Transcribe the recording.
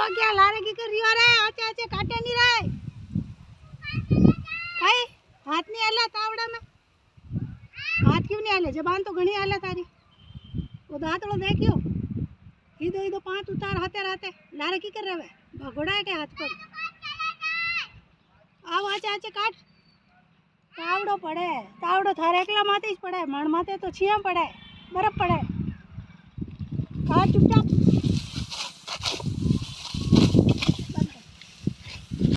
तावड़ो क्या लारे की कर रियो रे आचे आचे काटे नहीं रे भाई हाथ नहीं आला तावड़ा में हाथ क्यों नहीं आले जबान तो घणी आला तारी वो दांतड़ो देखियो इधो इधो पांच उतार हाथे रहते लारे की कर रहे घोड़ा के हाथ पर आओ आचे आचे काट तावड़ो पड़े तावड़ो थारे एकला माथे ज पड़े मण माथे तो छिया पड़े बर्फ पड़े।